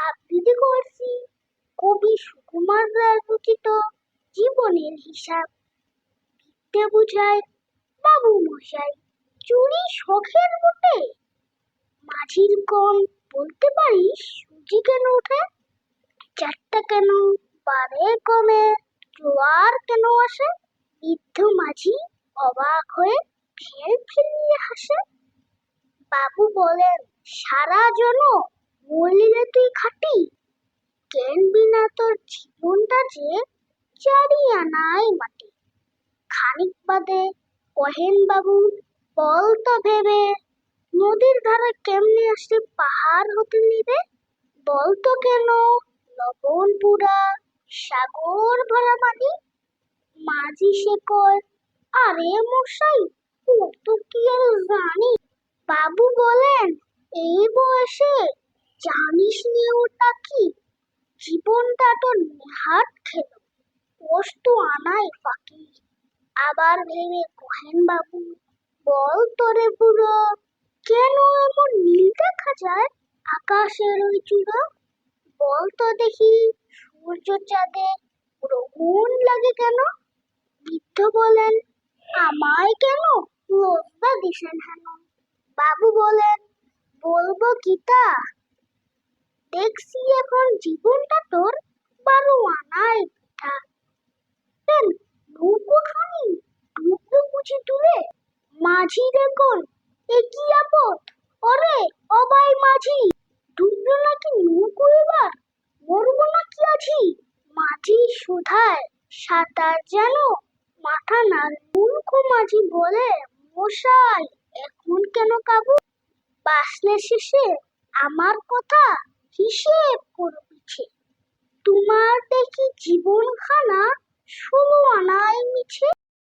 আবৃত্তি করছি কবি সুকুমার রায়ের রচিত জীবনের হিসাব। বিদ্যে বুঝায় বাবু মশাই, চুরি শখের বটে। মাঝির কোন বলতে পারিস সুজি কেন ওঠে? চারটা কেন বারে কমে, জোয়ার কেন আসে? বৃদ্ধ মাঝি অবাক হয়ে ফের ফিরিয়ে হাসে। বাবু বলেন, সারা জন মরলিরে তুই খাটি, জ্ঞান বিনা তোর জীবনটা যে চারি আনাই মাটি। খানিক বাদে কহেন বাবু, বল তো ভেবে, নদীর ধারে কেমনে আসে পাহাড় হতে নিবে? বল তো কেন লবণ পুরা সাগর ভরা পানি? মাঝি সে কয়, আরে মশাই, কত কি আর জানি। বাবু বলেন, এই বয়সে জানিস নে ওটা কি? জীবনটা তো নেহাত খেলো, কষ্ট আনাই ফাঁকি। আবার ভেবে কহেন বাবু, বল তোরে বুড়ো, কেন এমন নীল দেখা যায় আকাশের ওই চূড়ো? বল তো দেখি, সূর্য চাঁদে গ্রহণ লাগে কেন? বৃদ্ধ বলেন, আমায় কেন লজ্জা দিছেন হেন? বাবু বলেন, বলবো গীতা, দেখছি এখন জীবনটা তোর বারো আনাই পিঠা। নৌকোখানি ডুবলো বুঝি তুলে? মাঝি দেখুন, এ কি আপদ, ওরে অবাই মাঝি, ডুবলো নাকি নৌকো এবার, মরবো নাকি আছি? মাঝি শুধায়, সাঁতার জানো? মাথা নাড়ে। মূর্খ মাঝি বলে, মশাই এখন কেন কাবু? বাসনের শেষে আমার কথা হিসেব করো পিছে। তোমার দেখি জীবনখানা ষোলো আনাই মিছে।